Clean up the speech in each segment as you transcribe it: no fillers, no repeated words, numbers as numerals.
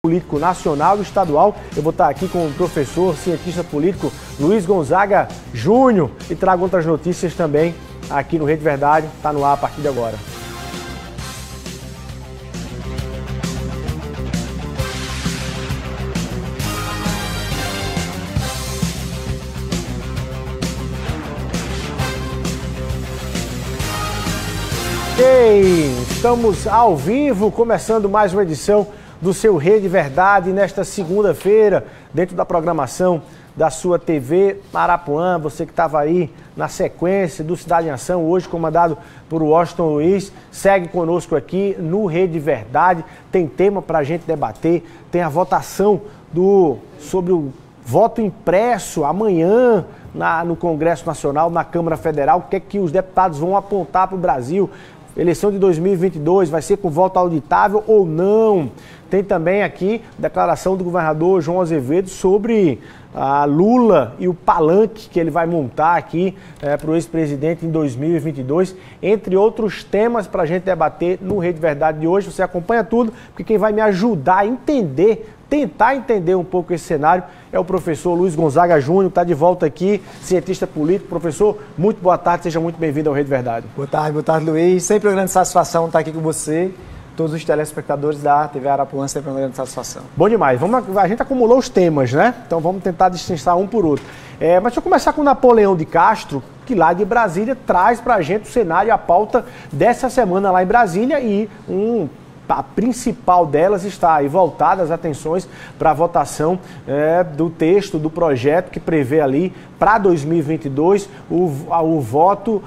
político nacional e estadual. Eu vou estar aqui com o professor, cientista político Luiz Gonzaga Júnior e trago outras notícias também aqui no Rede Verdade. Está no ar a partir de agora. Estamos ao vivo, começando mais uma edição do seu Rede Verdade nesta segunda-feira, dentro da programação da sua TV Arapuã. Você que estava aí na sequência do Cidade em Ação, hoje comandado por Washington Luiz, segue conosco aqui no Rede Verdade. Tem tema para a gente debater, tem a votação sobre o voto impresso amanhã no Congresso Nacional, na Câmara Federal. O que é que os deputados vão apontar para o Brasil? Eleição de 2022 vai ser com voto auditável ou não? Tem também aqui declaração do governador João Azevedo sobre a Lula e o palanque que ele vai montar aqui para o ex-presidente em 2022, entre outros temas para a gente debater no Rede Verdade de hoje. Você acompanha tudo, porque quem vai me ajudar a entender, tentar entender um pouco esse cenário, é o professor Luiz Gonzaga Júnior, que está de volta aqui, cientista político. Professor, muito boa tarde, seja muito bem-vindo ao Rede Verdade. Boa tarde, Luiz. Sempre uma grande satisfação estar aqui com você, todos os telespectadores da TV Arapuã, sempre uma grande satisfação. Bom demais. A gente acumulou os temas, né? Então vamos tentar destrinçar um por outro. Mas deixa eu começar com o Napoleão de Castro, que lá de Brasília traz para a gente o cenário e a pauta dessa semana lá em Brasília, e a principal delas está aí voltada as atenções para a votação do texto, do projeto que prevê ali para 2022 o voto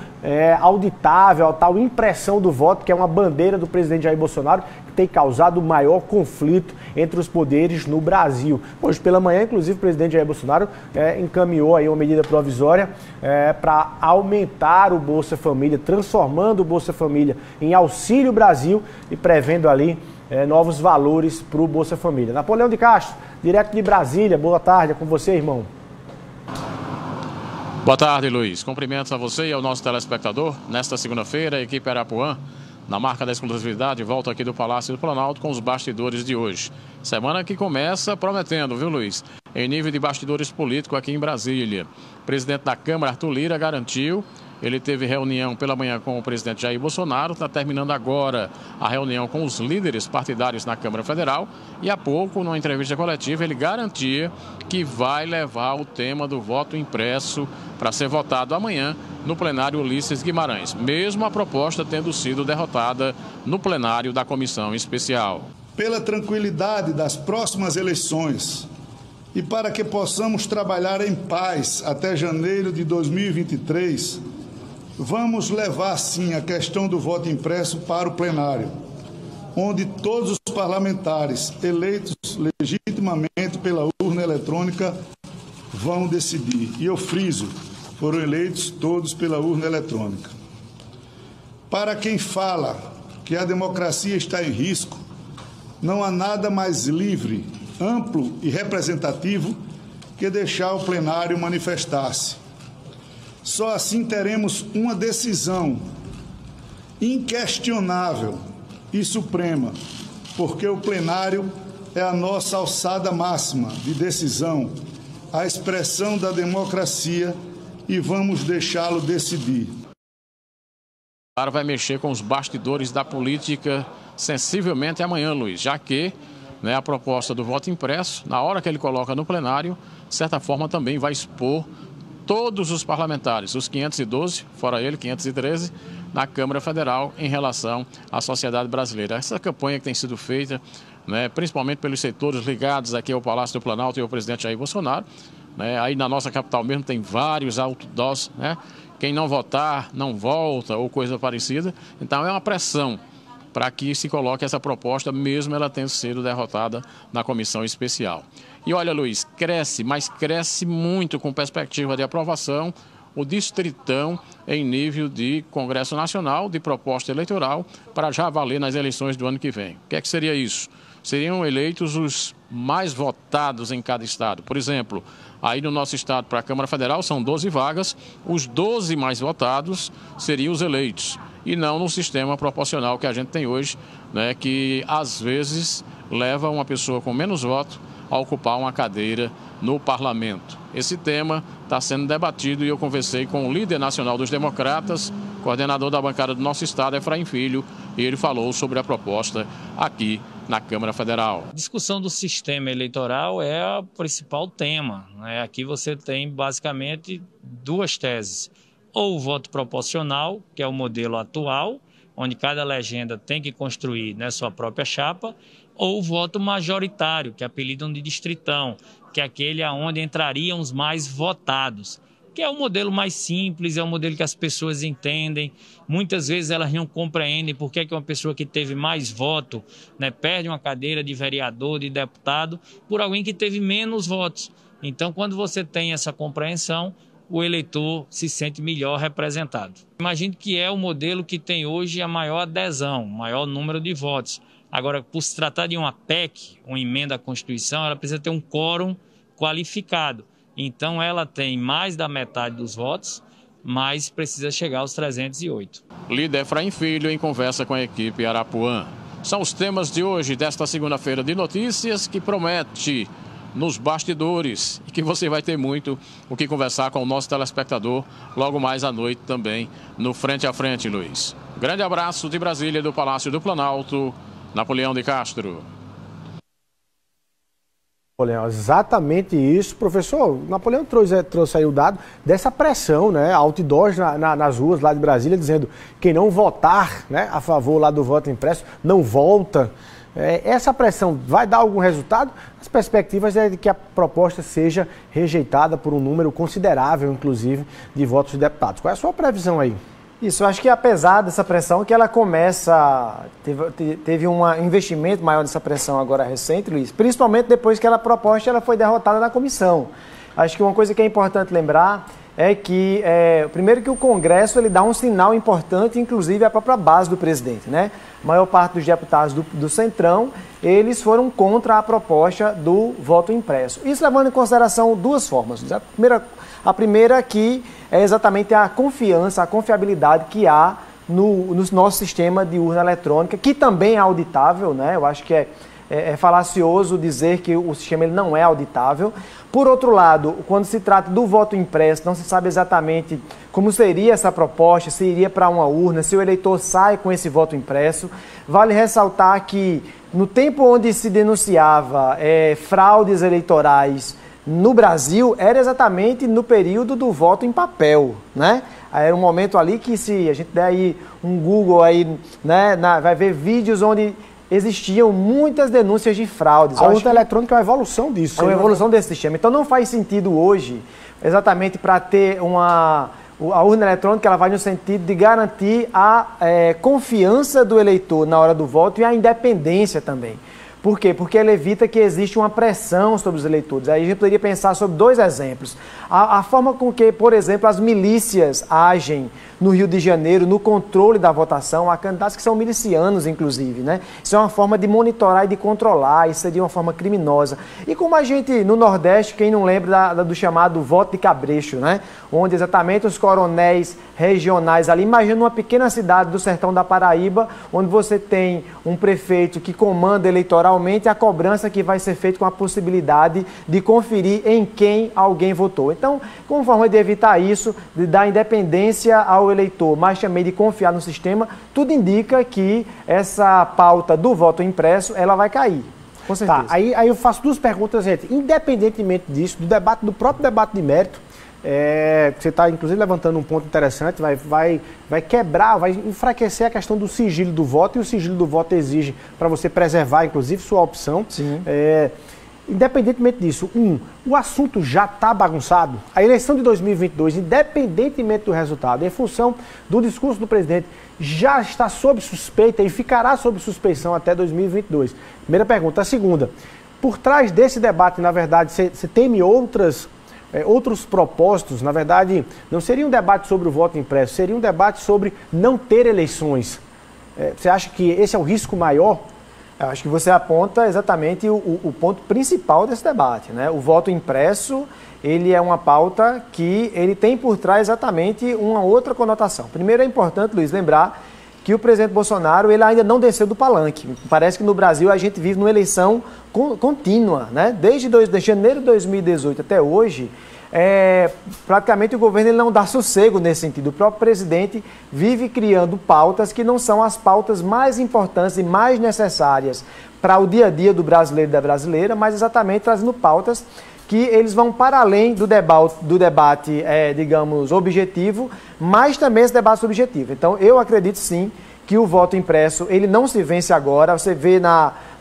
auditável, a tal impressão do voto, que é uma bandeira do presidente Jair Bolsonaro, que tem causado o maior conflito entre os poderes no Brasil. Hoje pela manhã, inclusive, o presidente Jair Bolsonaro encaminhou aí uma medida provisória para aumentar o Bolsa Família, transformando o Bolsa Família em Auxílio Brasil e prevendo ali novos valores para o Bolsa Família. Napoleão de Castro, direto de Brasília, boa tarde, é com você, irmão. Boa tarde, Luiz. Cumprimentos a você e ao nosso telespectador. Nesta segunda-feira, a equipe Arapuã, na marca da exclusividade, volta aqui do Palácio do Planalto com os bastidores de hoje. Semana que começa prometendo, viu, Luiz? Em nível de bastidores políticos aqui em Brasília. O presidente da Câmara, Arthur Lira, garantiu. Ele teve reunião pela manhã com o presidente Jair Bolsonaro, está terminando agora a reunião com os líderes partidários na Câmara Federal, e há pouco, numa entrevista coletiva, ele garantia que vai levar o tema do voto impresso para ser votado amanhã no plenário Ulisses Guimarães, mesmo a proposta tendo sido derrotada no plenário da Comissão Especial. Pela tranquilidade das próximas eleições e para que possamos trabalhar em paz até janeiro de 2023, vamos levar, sim, a questão do voto impresso para o plenário, onde todos os parlamentares eleitos legitimamente pela urna eletrônica vão decidir. E eu friso, foram eleitos todos pela urna eletrônica. Para quem fala que a democracia está em risco, não há nada mais livre, amplo e representativo que deixar o plenário manifestar-se. Só assim teremos uma decisão inquestionável e suprema, porque o plenário é a nossa alçada máxima de decisão, a expressão da democracia, e vamos deixá-lo decidir. Vai mexer com os bastidores da política sensivelmente amanhã, Luiz, já que a proposta do voto impresso, na hora que ele coloca no plenário, de certa forma também vai expor todos os parlamentares, os 512, fora ele, 513, na Câmara Federal, em relação à sociedade brasileira. Essa campanha que tem sido feita, principalmente pelos setores ligados aqui ao Palácio do Planalto e ao presidente Jair Bolsonaro, aí na nossa capital mesmo tem vários outdoors, quem não votar não volta, ou coisa parecida. Então é uma pressão para que se coloque essa proposta, mesmo ela tendo sido derrotada na comissão especial. E olha, Luiz, cresce, mas cresce muito com perspectiva de aprovação o distritão em nível de Congresso Nacional, de proposta eleitoral, para já valer nas eleições do ano que vem. O que é que seria isso? Seriam eleitos os mais votados em cada estado. Por exemplo, aí no nosso estado, para a Câmara Federal, são 12 vagas, os 12 mais votados seriam os eleitos, e não no sistema proporcional que a gente tem hoje, que às vezes leva uma pessoa com menos votos a ocupar uma cadeira no parlamento. Esse tema está sendo debatido e eu conversei com o líder nacional dos democratas, coordenador da bancada do nosso estado, Efraim Filho, e ele falou sobre a proposta aqui na Câmara Federal. A discussão do sistema eleitoral é o principal tema, né? Aqui você tem basicamente duas teses. Ou o voto proporcional, que é o modelo atual, onde cada legenda tem que construir, né, sua própria chapa, ou o voto majoritário, que apelidam de distritão, que é aquele onde entrariam os mais votados, que é o modelo mais simples, é o modelo que as pessoas entendem. Muitas vezes elas não compreendem por que uma pessoa que teve mais voto, né, perde uma cadeira de vereador, de deputado, por alguém que teve menos votos. Então, quando você tem essa compreensão, o eleitor se sente melhor representado. Imagino que é o modelo que tem hoje a maior adesão, o maior número de votos. Agora, por se tratar de uma PEC, uma emenda à Constituição, ela precisa ter um quórum qualificado. Então, ela tem mais da metade dos votos, mas precisa chegar aos 308. Líder Efraim Filho em conversa com a equipe Arapuã. São os temas de hoje, desta segunda-feira de notícias, que promete nos bastidores e que você vai ter muito o que conversar com o nosso telespectador logo mais à noite também no Frente a Frente, Luiz. Grande abraço de Brasília, do Palácio do Planalto, Napoleão de Castro. Napoleão, exatamente isso. Professor, Napoleão trouxe aí o dado dessa pressão, né? Outdoors nas ruas lá de Brasília, dizendo quem não votar, né, a favor lá do voto impresso não volta. Essa pressão vai dar algum resultado? As perspectivas é de que a proposta seja rejeitada por um número considerável, inclusive, de votos de deputados. Qual é a sua previsão aí? Isso, eu acho que apesar dessa pressão, que ela começa, teve um investimento maior dessa pressão agora recente, Luiz, principalmente depois que a proposta ela foi derrotada na comissão. Acho que uma coisa que é importante lembrar é que, primeiro que o Congresso ele dá um sinal importante, inclusive a própria base do presidente, né? A maior parte dos deputados do Centrão, eles foram contra a proposta do voto impresso. Isso levando em consideração duas formas. A primeira que é exatamente a confiança, a confiabilidade que há no nosso sistema de urna eletrônica, que também é auditável, né? Eu acho que é falacioso dizer que o sistema ele não é auditável. Por outro lado, quando se trata do voto impresso, não se sabe exatamente como seria essa proposta, se iria para uma urna, se o eleitor sai com esse voto impresso. Vale ressaltar que no tempo onde se denunciava fraudes eleitorais no Brasil, era exatamente no período do voto em papel, né? Era um momento ali que, se a gente der aí um Google aí, né, vai ver vídeos onde existiam muitas denúncias de fraudes. A urna eletrônica é uma evolução disso. É uma evolução desse sistema. Então não faz sentido hoje, exatamente para ter a urna eletrônica, ela vai no sentido de garantir a confiança do eleitor na hora do voto e a independência também. Por quê? Porque ela evita que exista uma pressão sobre os eleitores. Aí a gente poderia pensar sobre dois exemplos. A forma com que, por exemplo, as milícias agem no Rio de Janeiro, no controle da votação, há candidatos que são milicianos, inclusive, né? Isso é uma forma de monitorar e de controlar, isso seria uma forma criminosa. E como a gente, no Nordeste, quem não lembra do chamado voto de cabresto, né? Onde exatamente os coronéis regionais ali, imagina uma pequena cidade do sertão da Paraíba, onde você tem um prefeito que comanda eleitoralmente a cobrança que vai ser feita com a possibilidade de conferir em quem alguém votou. Então, como forma de evitar isso, de dar independência ao eleitor, mas também de confiar no sistema, tudo indica que essa pauta do voto impresso, ela vai cair. Com certeza. Tá, aí eu faço duas perguntas, gente. Independentemente disso, do próprio debate de mérito, você está, inclusive, levantando um ponto interessante, vai quebrar, vai enfraquecer a questão do sigilo do voto, e o sigilo do voto exige para você preservar, inclusive, sua opção. Sim. Independentemente disso, o assunto já está bagunçado. A eleição de 2022, independentemente do resultado, em função do discurso do presidente, já está sob suspeita e ficará sob suspeição até 2022. Primeira pergunta. A segunda, por trás desse debate, na verdade, você teme outros propósitos? Na verdade, não seria um debate sobre o voto impresso, seria um debate sobre não ter eleições. Você acha que esse é o risco maior? Eu acho que você aponta exatamente o ponto principal desse debate, né? O voto impresso, ele é uma pauta que ele tem por trás exatamente uma outra conotação. Primeiro é importante, Luiz, lembrar que o presidente Bolsonaro ele ainda não desceu do palanque. Parece que no Brasil a gente vive numa eleição contínua, né? Desde janeiro de 2018 até hoje, praticamente o governo ele não dá sossego nesse sentido. O próprio presidente vive criando pautas que não são as pautas mais importantes e mais necessárias para o dia a dia do brasileiro e da brasileira, mas exatamente trazendo pautas que eles vão para além do debate, digamos, objetivo, mas também esse debate subjetivo. Então, eu acredito sim que o voto impresso, ele não se vence agora. Você vê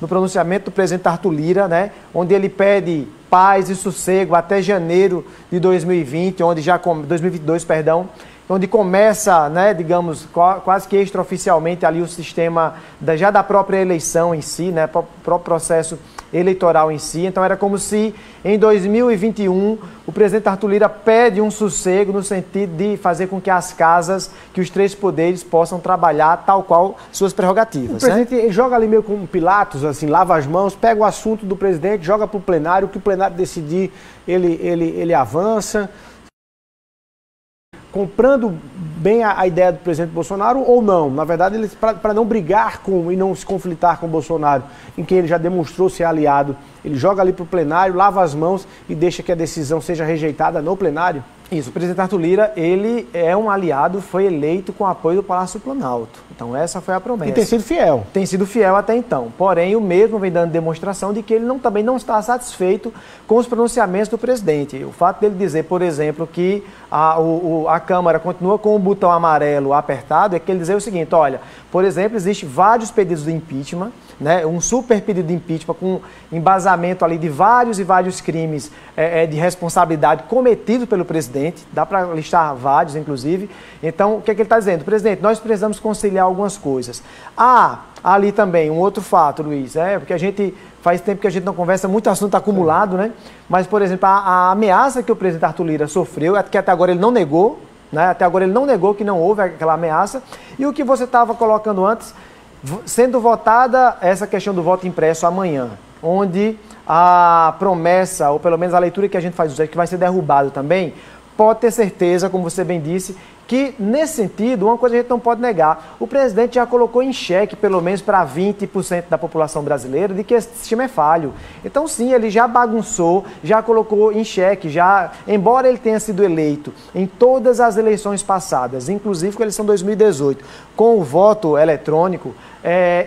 no pronunciamento do presidente Arthur Lira, né, onde ele pede paz e sossego até janeiro de 2020, 2022, perdão, onde começa, né, digamos, quase que extraoficialmente ali o sistema já da própria eleição em si, né, próprio processo eleitoral em si. Então era como se em 2021 o presidente Arthur Lira pede um sossego no sentido de fazer com que as casas, que os três poderes possam trabalhar tal qual suas prerrogativas. O presidente joga ali meio como Pilatos, assim, lava as mãos, pega o assunto do presidente, joga para o plenário, o que o plenário decidir, ele avança, comprando bem a ideia do presidente Bolsonaro ou não. Na verdade, ele para não brigar e não se conflitar com o Bolsonaro, em quem ele já demonstrou ser aliado, ele joga ali para o plenário, lava as mãos e deixa que a decisão seja rejeitada no plenário. Isso, o presidente Arthur Lira, ele é um aliado, foi eleito com apoio do Palácio Planalto. Então essa foi a promessa. E tem sido fiel. Tem sido fiel até então. Porém, o mesmo vem dando demonstração de que ele também não está satisfeito com os pronunciamentos do presidente. O fato dele dizer, por exemplo, que a Câmara continua com o botão amarelo apertado, é que ele dizer o seguinte, olha, por exemplo, existem vários pedidos de impeachment, né, um super pedido de impeachment com embasamento ali de vários e vários crimes de responsabilidade cometidos pelo presidente, dá para listar vários, inclusive. Então, o que é que ele está dizendo? Presidente, nós precisamos conciliar algumas coisas. Ali também, um outro fato, Luiz, porque a gente faz tempo que a gente não conversa, muito assunto acumulado, né? Mas, por exemplo, a ameaça que o presidente Arthur Lira sofreu, que até agora ele não negou, né? Até agora ele não negou que não houve aquela ameaça. E o que você estava colocando antes, sendo votada essa questão do voto impresso amanhã, onde a promessa, ou pelo menos a leitura que a gente faz, que vai ser derrubado também, pode ter certeza, como você bem disse, que nesse sentido, uma coisa a gente não pode negar, o presidente já colocou em xeque, pelo menos para 20% da população brasileira, de que esse sistema é falho. Então sim, ele já bagunçou, já colocou em xeque, embora ele tenha sido eleito em todas as eleições passadas, inclusive com a eleição de 2018, com o voto eletrônico,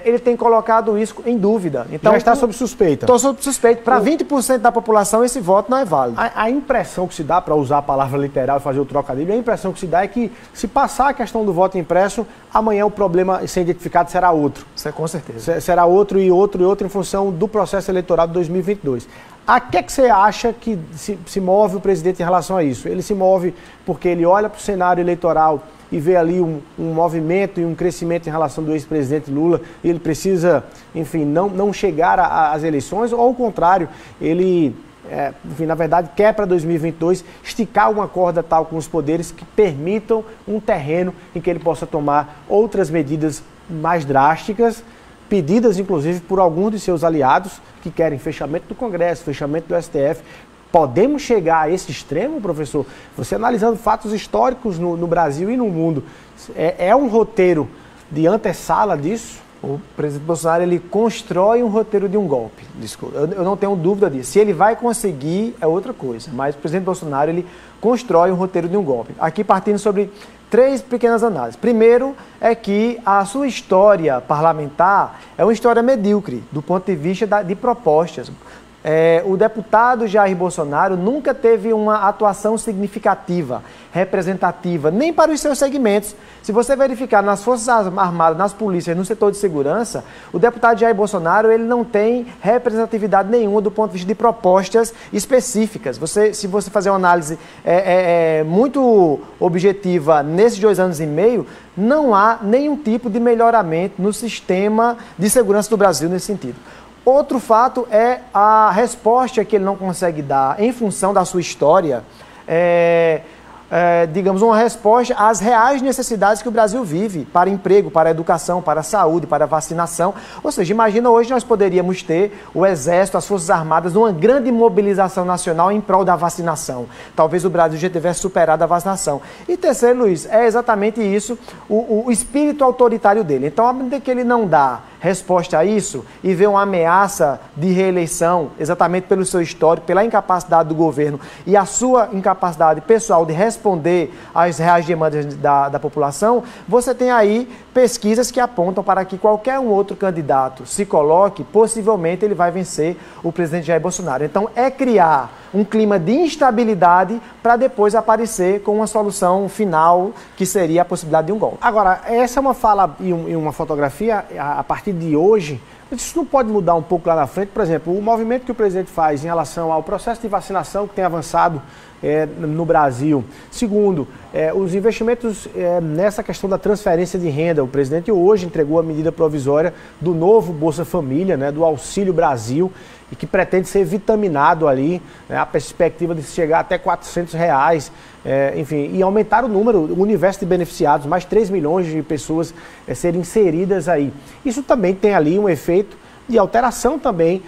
ele tem colocado isso em dúvida. Então, já está sob suspeita. Estou sob suspeita. Para 20% da população, esse voto não é válido. A impressão que se dá, para usar a palavra literal e fazer o trocadilho, a impressão que se dá é que, se passar a questão do voto impresso, amanhã o problema ser identificado será outro. Isso é com certeza. Será outro e outro em função do processo eleitoral de 2022. A que você acha que se move o presidente em relação a isso? Ele se move porque ele olha para o cenário eleitoral e vê ali um movimento e um crescimento em relação do ex-presidente Lula, e ele precisa, enfim, não chegar às eleições, ou ao contrário, ele, enfim, na verdade, quer para 2022 esticar uma corda tal com os poderes que permitam um terreno em que ele possa tomar outras medidas mais drásticas, pedidas inclusive por alguns de seus aliados que querem fechamento do Congresso, fechamento do STF. Podemos chegar a esse extremo, professor? Você analisando fatos históricos no Brasil e no mundo, é um roteiro de antessala disso? O presidente Bolsonaro, ele constrói um roteiro de um golpe. Desculpa, eu não tenho dúvida disso. Se ele vai conseguir, é outra coisa. Mas o presidente Bolsonaro, ele constrói um roteiro de um golpe. Aqui partindo sobre 3 pequenas análises. Primeiro é que a sua história parlamentar é uma história medíocre, do ponto de vista de propostas. O deputado Jair Bolsonaro nunca teve uma atuação significativa, representativa, nem para os seus segmentos. Se você verificar nas Forças Armadas, nas polícias, no setor de segurança, o deputado Jair Bolsonaro ele não tem representatividade nenhuma do ponto de vista de propostas específicas. Se você fazer uma análise muito objetiva nesses 2 anos e meio, não há nenhum tipo de melhoramento no sistema de segurança do Brasil nesse sentido. Outro fato é a resposta que ele não consegue dar em função da sua história digamos, uma resposta às reais necessidades que o Brasil vive para emprego, para educação, para saúde, para vacinação. Ou seja, imagina hoje nós poderíamos ter o Exército, as Forças Armadas, numa grande mobilização nacional em prol da vacinação. Talvez o Brasil já tivesse superado a vacinação. E terceiro, Luiz, é exatamente isso, o espírito autoritário dele. Então, à medida que ele não dá resposta a isso e vê uma ameaça de reeleição, exatamente pelo seu histórico, pela incapacidade do governo e a sua incapacidade pessoal de responder às reais demandas da população, você tem aí pesquisas que apontam para que qualquer um outro candidato se coloque, possivelmente ele vai vencer o presidente Jair Bolsonaro. Então, é criar um clima de instabilidade para depois aparecer com uma solução final, que seria a possibilidade de um golpe. Agora, essa é uma fala e uma fotografia a partir de hoje. Isso não pode mudar um pouco lá na frente? Por exemplo, o movimento que o presidente faz em relação ao processo de vacinação que tem avançado no Brasil. Segundo, os investimentos nessa questão da transferência de renda. O presidente hoje entregou a medida provisória do novo Bolsa Família, né, do Auxílio Brasil, e que pretende ser vitaminado ali, né, a perspectiva de chegar até R$400, enfim, e aumentar o universo de beneficiados, mais 3 milhões de pessoas serem inseridas aí. Isso também tem ali um efeito de alteração também,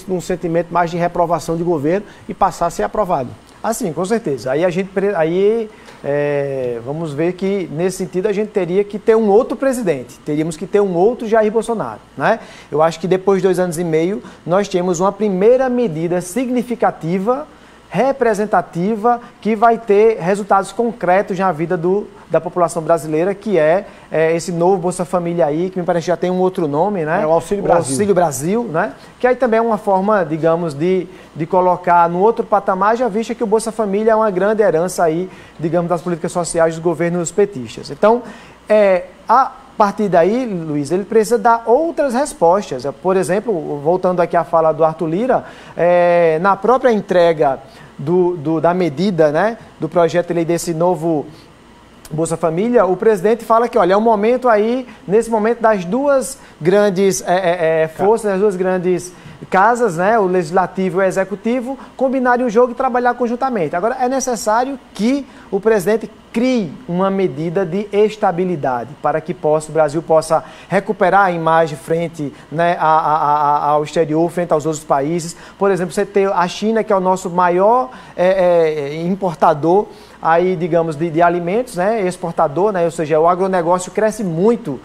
num sentimento mais de reprovação de governo e passar a ser aprovado. Ah, sim, com certeza. Vamos ver que, nesse sentido, a gente teria que ter um outro presidente. Teríamos que ter um outro Jair Bolsonaro, né? Eu acho que depois de 2 anos e meio, nós temos uma primeira medida significativa, representativa, que vai ter resultados concretos na vida da população brasileira, que é esse novo Bolsa Família aí, que me parece que já tem um outro nome, né? É o Auxílio Brasil. O Auxílio Brasil, né? Que aí também é uma forma, digamos, de colocar no outro patamar, já visto que o Bolsa Família é uma grande herança aí, digamos, das políticas sociais dos governos petistas. Então, a partir daí, Luiz, ele precisa dar outras respostas. Por exemplo, voltando aqui à fala do Arthur Lira, na própria entrega da medida, né, do projeto de lei desse novo Bolsa Família, o presidente fala que, olha, é um momento aí, nesse momento das duas grandes forças, das duas grandes casas, né, o Legislativo e o Executivo, combinarem o jogo e trabalhar conjuntamente. Agora, é necessário que o presidente crie uma medida de estabilidade para que o Brasil possa recuperar a imagem frente, né, ao exterior, frente aos outros países. Por exemplo, você tem a China, que é o nosso maior importador aí, digamos, de alimentos, né, exportador, né, ou seja, o agronegócio cresce muito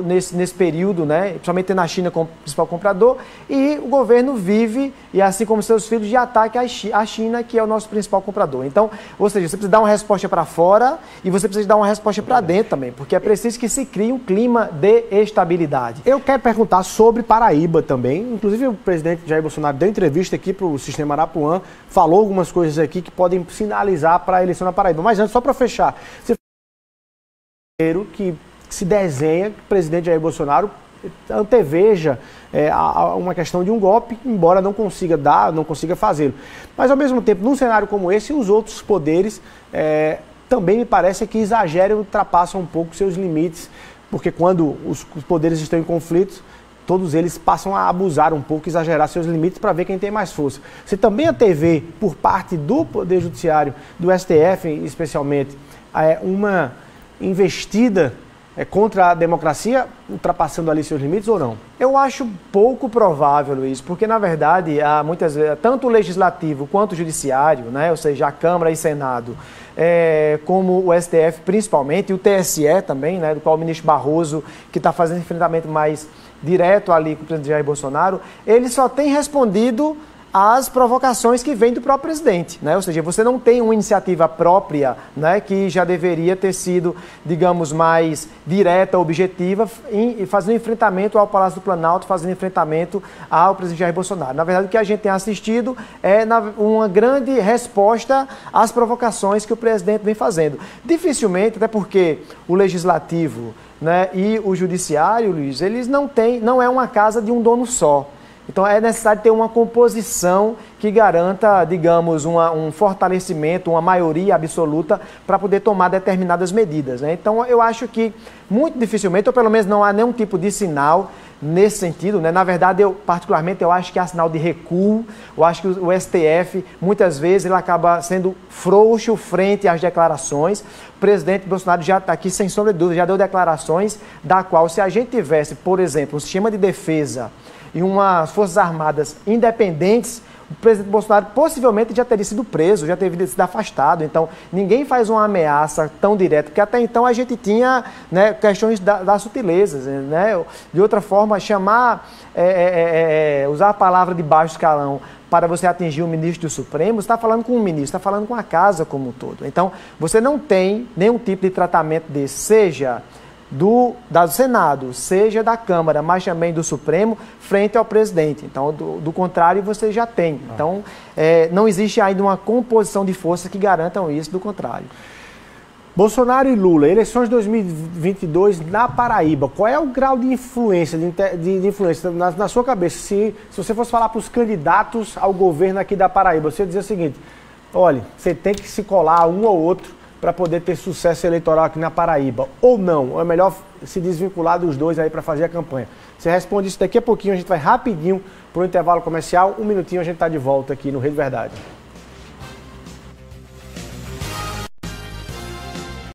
nesse período, né, principalmente na China como principal comprador, e o governo vive, e assim como seus filhos, de ataque à China, que é o nosso principal comprador. Então, ou seja, você precisa dar uma resposta para fora e você precisa dar uma resposta para dentro também, porque é preciso que se crie um clima de estabilidade. Eu quero perguntar sobre Paraíba também. Inclusive, o presidente Jair Bolsonaro deu entrevista aqui para o Sistema Arapuã, falou algumas coisas aqui que podem sinalizar para a eleição na Paraíba. Mas antes, só para fechar, você que se desenha que o presidente Jair Bolsonaro anteveja uma questão de um golpe, embora não consiga fazê-lo. Mas, ao mesmo tempo, num cenário como esse, os outros poderes também me parece que exageram e ultrapassam um pouco seus limites, porque quando os poderes estão em conflitos, todos eles passam a abusar um pouco, exagerar seus limites para ver quem tem mais força. Você também antevê, por parte do Poder Judiciário, do STF especialmente, uma investida contra a democracia, ultrapassando ali seus limites ou não? Eu acho pouco provável, Luiz, porque, na verdade, há muitas vezes, tanto o Legislativo quanto o Judiciário, né, ou seja, a Câmara e Senado, como o STF principalmente, e o TSE também, né, do qual o ministro Barroso, que está fazendo enfrentamento mais direto ali com o presidente Jair Bolsonaro, ele só tem respondido às provocações que vêm do próprio presidente, né? Ou seja, você não tem uma iniciativa própria, né, que já deveria ter sido, digamos, mais direta, objetiva, fazendo enfrentamento ao Palácio do Planalto, fazendo enfrentamento ao presidente Jair Bolsonaro. Na verdade, o que a gente tem assistido é uma grande resposta às provocações que o presidente vem fazendo. Dificilmente, até porque o Legislativo, né, e o Judiciário, Luiz, eles não é uma casa de um dono só. Então é necessário ter uma composição que garanta, digamos, um fortalecimento, uma maioria absoluta para poder tomar determinadas medidas, né? Então eu acho que muito dificilmente, ou pelo menos não há nenhum tipo de sinal nesse sentido, né? Na verdade, particularmente, eu acho que há sinal de recuo. Eu acho que o STF, muitas vezes, ele acaba sendo frouxo frente às declarações. O presidente Bolsonaro já está aqui, sem sombra de dúvida, já deu declarações da qual, se a gente tivesse, por exemplo, um sistema de defesa e umas Forças Armadas independentes, o presidente Bolsonaro possivelmente já teria sido preso, já teria sido afastado. Então, ninguém faz uma ameaça tão direta, porque até então a gente tinha, né, questões das sutilezas, né? De outra forma, usar a palavra de baixo escalão para você atingir o ministro do Supremo, você está falando com o ministro, está falando com a casa como um todo. Então, você não tem nenhum tipo de tratamento desse, seja do Senado, seja da Câmara, mas também do Supremo, frente ao presidente. Então, do contrário, você já tem. Então, não existe ainda uma composição de forças que garantam isso, do contrário. Bolsonaro e Lula, eleições de 2022 na Paraíba, qual é o grau de influência, de influência na sua cabeça? Se você fosse falar para os candidatos ao governo aqui da Paraíba, você ia dizer o seguinte: olha, você tem que se colar um ou outro para poder ter sucesso eleitoral aqui na Paraíba, ou não? Ou é melhor se desvincular dos dois aí para fazer a campanha? Você responde isso daqui a pouquinho, a gente vai rapidinho para o intervalo comercial, 1 minutinho a gente está de volta aqui no Rede Verdade.